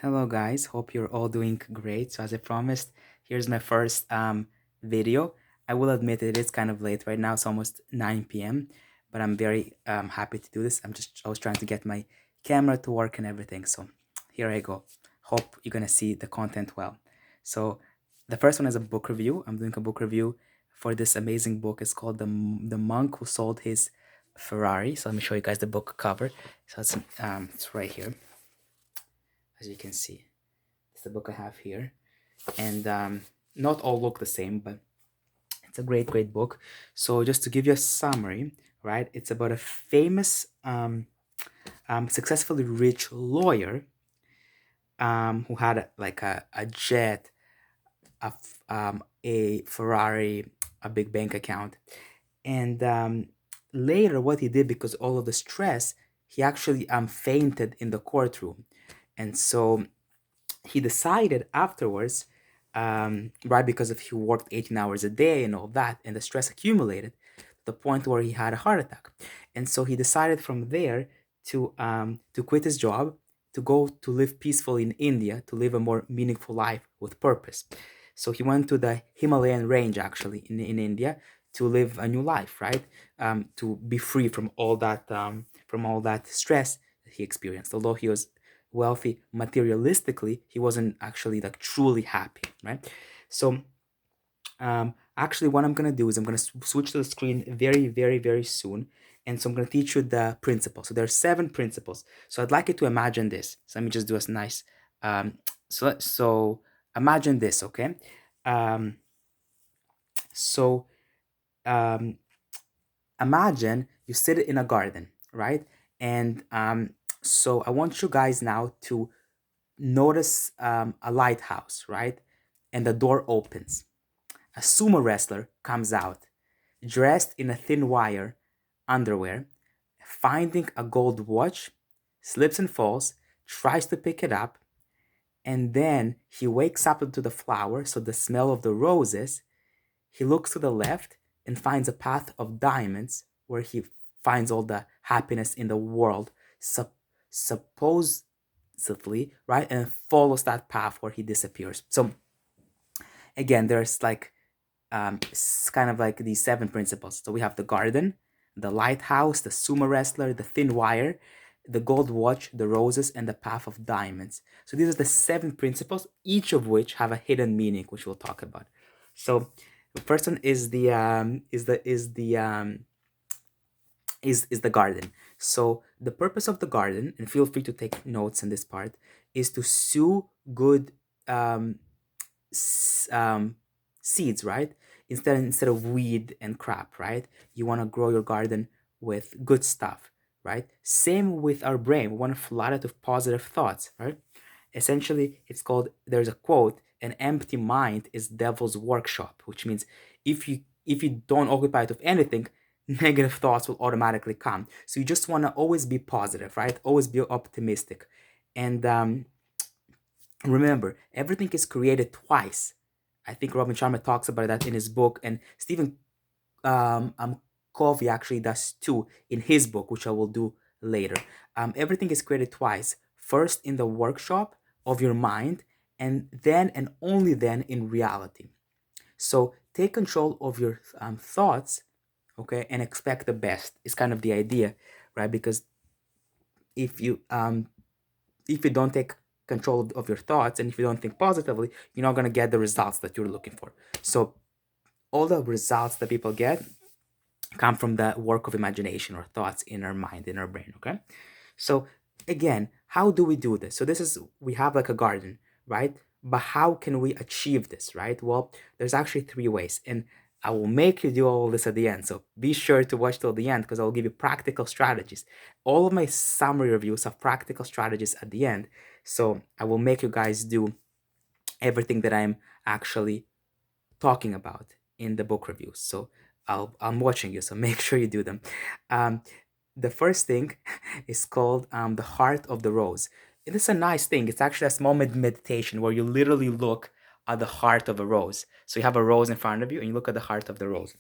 Hello guys, hope you're all doing great. So as I promised, here's my first video. I will admit it is kind of late right now. It's almost 9 p.m. But I'm very happy to do this. I was trying to get my camera to work and everything. So here I go. Hope you're gonna see the content well. So the first one is a book review. I'm doing a book review for this amazing book. It's called The Monk Who Sold His Ferrari. So let me show you guys the book cover. So it's right here, as you can see. It's the book I have here, and not all look the same, but it's a great book. So just to give you a summary, right? It's about a famous, successfully rich lawyer who had a jet, a Ferrari, a big bank account, and later what he did, because all of the stress, he actually fainted in the courtroom, and so he decided afterwards, right, because if he worked 18 hours a day and all that, and the stress accumulated to the point where he had a heart attack. And so he decided from there to quit his job, to go to live peacefully in India, to live a more meaningful life with purpose. So he went to the Himalayan range, actually, in India, to live a new life, right? To be free from all that stress that he experienced. Although he was wealthy materialistically, he wasn't actually like truly happy, right? So actually what I'm gonna do is I'm gonna switch to the screen very soon, and so I'm gonna teach you the principles. So there are 7 principles. So I'd like you to imagine this. So let me just do a nice so imagine this, okay? um so um Imagine you sit in a garden, right? And so I want you guys now to notice a lighthouse, right? And the door opens. A sumo wrestler comes out, dressed in a thin wire underwear, finding a gold watch, slips and falls, tries to pick it up, and then he wakes up into the flower, so the smell of the roses. He looks to the left and finds a path of diamonds where he finds all the happiness in the world, supposedly, right? And follows that path where he disappears. So again, there's like kind of like these 7 principles. So we have the garden, the lighthouse, the sumo wrestler, the thin wire, the gold watch, the roses, and the path of diamonds. So these are the 7 principles, each of which have a hidden meaning, which we'll talk about. So the first one is the garden. So the purpose of the garden, and feel free to take notes in this part, is to sow good um, seeds, right? Instead of weed and crap, right? You want to grow your garden with good stuff, right? Same with our brain. We want to flood it with positive thoughts, right? Essentially, it's called, there's a quote, an empty mind is devil's workshop, which means if you don't occupy it with anything, negative thoughts will automatically come. So you just want to always be positive, right? Always be optimistic. And remember, everything is created twice. I think Robin Sharma talks about that in his book, and Stephen Covey actually does too in his book, which I will do later. Everything is created twice. First in the workshop of your mind, and then and only then in reality. So take control of your thoughts, okay, and expect the best. Is kind of the idea, right? Because if you don't take control of your thoughts, and if you don't think positively, you're not going to get the results that you're looking for. So all the results that people get come from the work of imagination or thoughts in our mind, in our brain, okay? So again, how do we do this? So this is, we have like a garden, right? But how can we achieve this, right? Well, there's actually 3 ways, and I will make you do all this at the end. So be sure to watch till the end, because I'll give you practical strategies. All of my summary reviews have practical strategies at the end. So I will make you guys do everything that I'm actually talking about in the book reviews. So I'm watching you, so make sure you do them. Um, the first thing is called the heart of the rose. It is a nice thing. It's actually a small meditation where you literally look at the heart of a rose. So you have a rose in front of you and you look at the heart of the rose.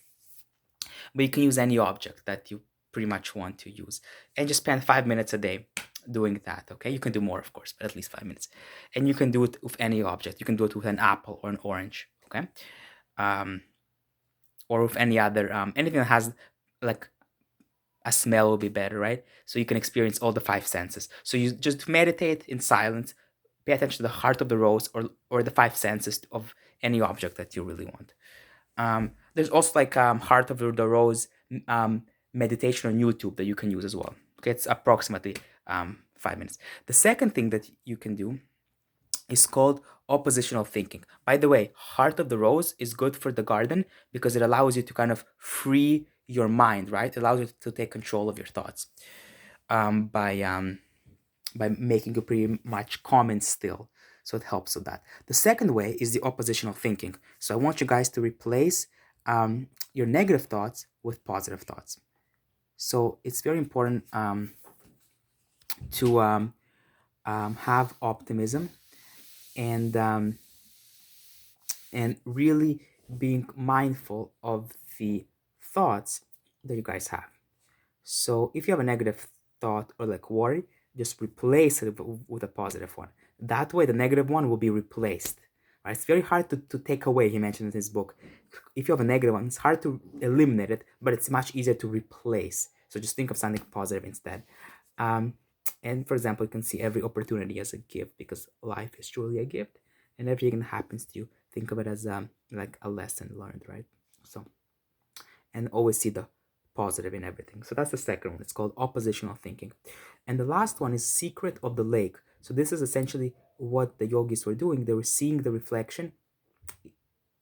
But you can use any object that you pretty much want to use, and just spend 5 minutes a day doing that. Okay, you can do more, of course, but at least 5 minutes. And you can do it with any object. You can do it with an apple or an orange. Okay, um, or with any other anything that has like a smell will be better, right? So you can experience all the five senses. So you just meditate in silence, pay attention to the heart of the rose, or the five senses of any object that you really want. There's also like heart of the rose meditation on YouTube that you can use as well. Okay, it's approximately 5 minutes. The second thing that you can do is called oppositional thinking. By the way, heart of the rose is good for the garden because it allows you to kind of free your mind, right? It allows you to take control of your thoughts um, by um, by making you pretty much calm and still. So it helps with that. The second way is the oppositional thinking. So I want you guys to replace your negative thoughts with positive thoughts. So it's very important to have optimism and really being mindful of the thoughts that you guys have. So if you have a negative thought or like worry, just replace it with a positive one. That way, the negative one will be replaced. Right? It's very hard to take away. He mentioned in his book. If you have a negative one, it's hard to eliminate it, but it's much easier to replace. So just think of something positive instead. Um, and for example, you can see every opportunity as a gift because life is truly a gift, and everything that happens to you, think of it as like a lesson learned, right? So, and always see the positive in everything. So that's the second one. It's called oppositional thinking. And the last one is secret of the lake. So this is essentially what the yogis were doing. They were seeing the reflection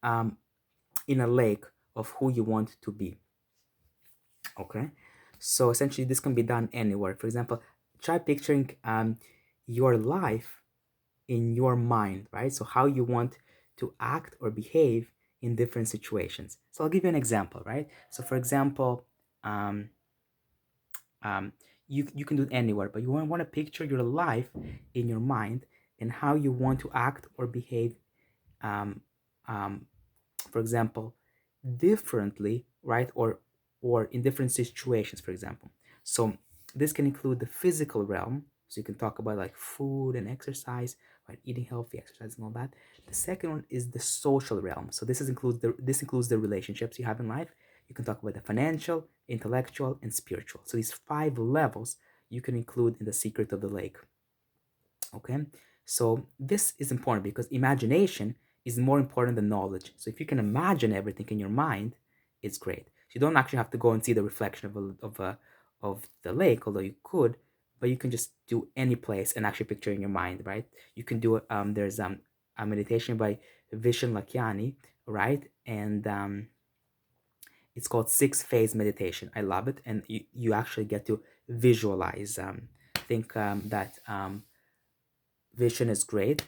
um, in a lake of who you want to be. Okay. So essentially, this can be done anywhere. For example, try picturing your life in your mind, right? So how you want to act or behave in different situations. So I'll give you an example, right? So for example, um, you can do it anywhere, but you want to picture your life in your mind and how you want to act or behave, um, um, for example, differently, right? Or in different situations, for example. So this can include the physical realm. So you can talk about like food and exercise, right? Eating healthy, exercise, and all that. The second one is the social realm. So this includes the relationships you have in life. You can talk about the financial, intellectual, and spiritual. So these five levels you can include in the secret of the lake. Okay, so this is important because imagination is more important than knowledge. So if you can imagine everything in your mind, it's great. So you don't actually have to go and see the reflection of the lake, although you could, but you can just do any place and actually picture in your mind, right? You can do it. There's a meditation by Vishen Lakiani, right? And it's called six phase meditation. I love it, and you actually get to visualize. Think that vision is great,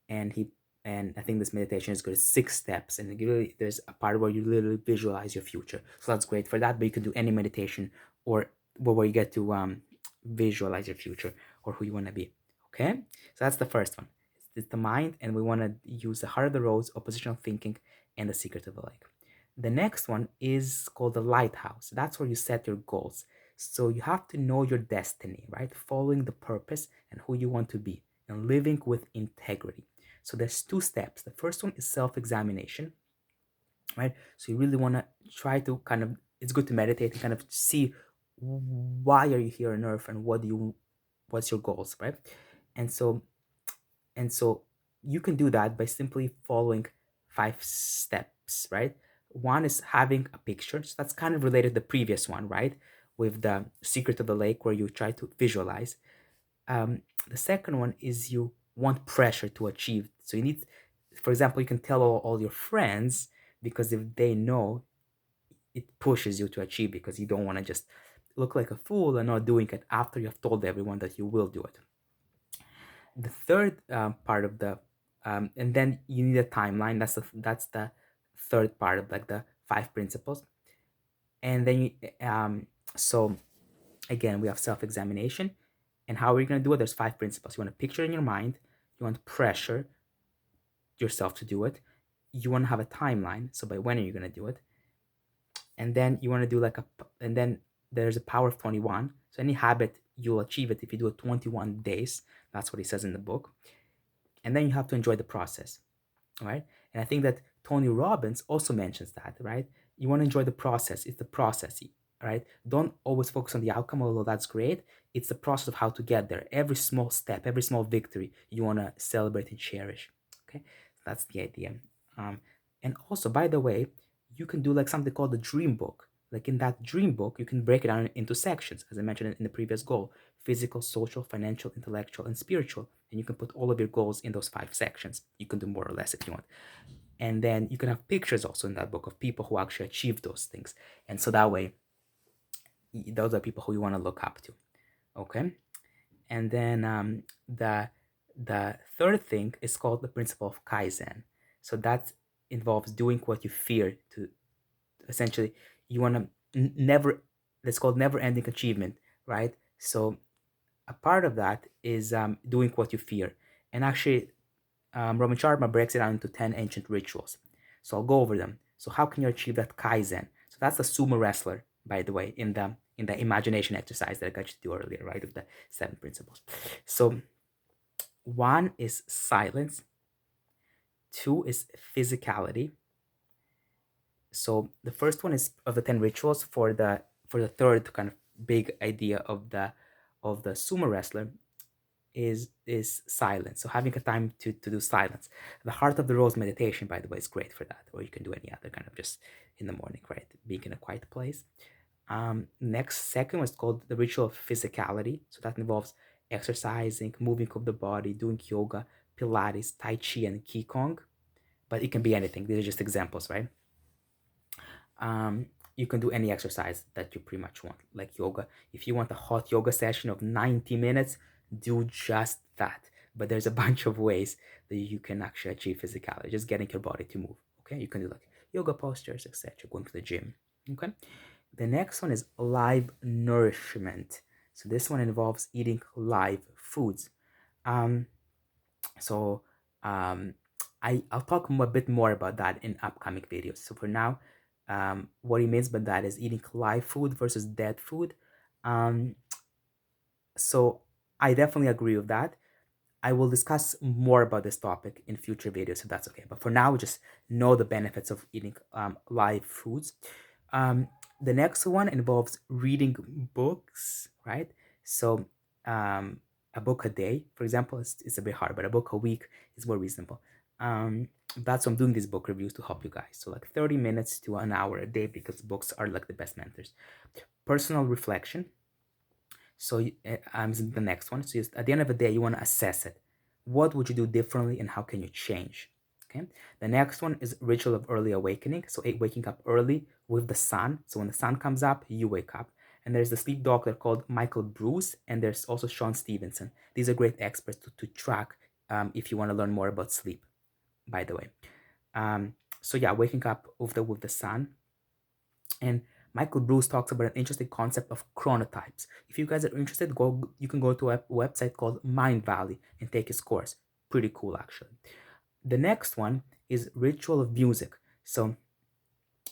and I think this meditation is good. It's 6 steps, and really, there's a part where you literally visualize your future. So that's great for that. But you can do any meditation or where you get to visualize your future or who you want to be. Okay, so that's the first one. It's the mind, and we want to use the heart of the rose, oppositional thinking, and the secret of the lake. The next one is called the lighthouse. That's where you set your goals. So you have to know your destiny, right? Following the purpose and who you want to be and living with integrity. So there's 2 steps. The first one is self-examination, right? So you really want to try to kind of, it's good to meditate and kind of see why are you here on earth and what's your goals, right? And so and so you can do that by simply following 5 steps, right? One is having a picture. So that's kind of related to the previous one, right? With the secret of the lake where you try to visualize. The second one is you want pressure to achieve. So you need, for example, you can tell all your friends because if they know, it pushes you to achieve because you don't want to just look like a fool and not doing it after you have told everyone that you will do it. The third part of the and then you need a timeline. That's the third part of like the 5 principles. And then so again we have self-examination. And how are you going to do it? There's 5 principles. You want to picture in your mind. You want to pressure yourself to do it. You want to have a timeline. So by when are you going to do it? And then you want to do and then there's a power of 21. So any habit you'll achieve it if you do it 21 days. That's what he says in the book. And then you have to enjoy the process, right? And I think that Tony Robbins also mentions that, right? You want to enjoy the process. It's the process, right? Don't always focus on the outcome, although that's great. It's the process of how to get there. Every small step, every small victory, you want to celebrate and cherish. Okay, that's the idea. Um, and also, by the way, you can do like something called the dream book. Like in that dream book, you can break it down into sections, as I mentioned in the previous goal: physical, social, financial, intellectual, and spiritual. And you can put all of your goals in those 5 sections. You can do more or less if you want. And then you can have pictures also in that book of people who actually achieved those things. And so that way, those are people who you want to look up to. Okay. And then the third thing is called the principle of Kaizen. So that involves doing what you fear to. Essentially, you want to never, that's called never ending achievement, right? So a part of that is doing what you fear. And actually, Roman Sharma breaks it down into 10 ancient rituals. So I'll go over them. So how can you achieve that Kaizen? So that's the Sumo Wrestler, by the way, in the imagination exercise that I got you to do earlier, right? Of the 7 principles. So 1 is silence. 2 is physicality. So the first one is of the 10 rituals for the third kind of big idea of the sumo wrestler is silence. So having a time to do silence. The Heart of the Rose meditation, by the way, is great for that. Or you can do any other kind of just in the morning, right? Being in a quiet place. Next, second was called the ritual of physicality. So that involves exercising, moving of the body, doing yoga, Pilates, Tai Chi, and Qigong. But it can be anything. These are just examples, right? You can do any exercise that you pretty much want, like yoga. If you want a hot yoga session of 90 minutes, do just that. But there's a bunch of ways that you can actually achieve physicality, just getting your body to move. Okay, you can do like yoga postures, etc., going to the gym. Okay, the next one is live nourishment. So this one involves eating live foods. Um, so um, I'll talk a bit more about that in upcoming videos. So for now, what he means by that is eating live food versus dead food. Um, so I definitely agree with that. I will discuss more about this topic in future videos if that's okay. But for now, just know the benefits of eating live foods. Um, the next one involves reading books, right? So a book a day, for example, is a bit hard, but a book a week is more reasonable. That's why I'm doing these book reviews to help you guys. So like 30 minutes to an hour a day because books are like the best mentors. Personal reflection. So I'm the next one. So at the end of the day, you want to assess it. What would you do differently and how can you change? Okay. The next one is ritual of early awakening. So waking up early with the sun. So when the sun comes up, you wake up. And there's the sleep doctor called Michael Bruce, and there's also Sean Stevenson. These are great experts to track if you want to learn more about sleep, by the way. So yeah, waking up with the sun. And Michael Bruce talks about an interesting concept of chronotypes. If you guys are interested, you can go to a website called Mind Valley and take his course. Pretty cool, actually. The next one is ritual of music. So,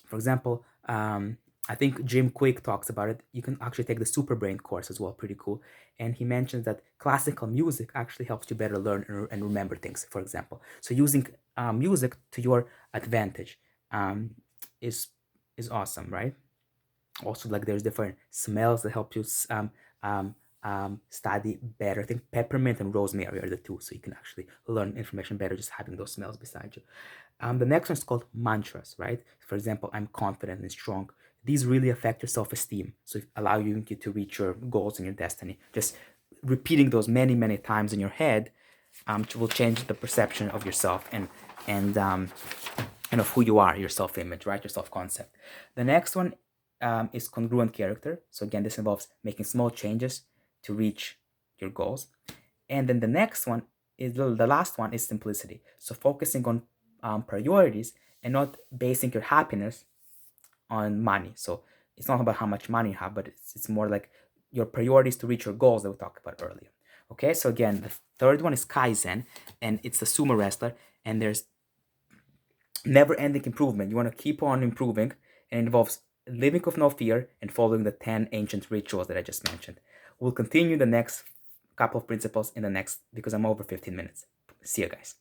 for example, I think Jim Quick talks about it. You can actually take the Super Brain course as well. Pretty cool. And he mentions that classical music actually helps you better learn and remember things, for example. So using music to your advantage is awesome, right? Also, like there's different smells that help you study better. I think peppermint and rosemary are the two, so you can actually learn information better just having those smells beside you. The next one is called mantras, right? For example, I'm confident and strong. These really affect your self-esteem, so allow you to reach your goals and your destiny. Just repeating those many, many times in your head will change the perception of yourself and of who you are, your self-image, right? Your self-concept. The next one is congruent character. So again, this involves making small changes to reach your goals. And then the next one is the last one is simplicity. So focusing on priorities and not basing your happiness on money. So it's not about how much money you have, but it's more like your priorities to reach your goals that we talked about earlier. Okay, so again, the third one is Kaizen, and it's the sumo wrestler, and there's never-ending improvement. You want to keep on improving, and it involves living with no fear and following the 10 ancient rituals that I just mentioned. we'll continue the next couple of principles in the next, because I'm over 15 minutes. See you guys.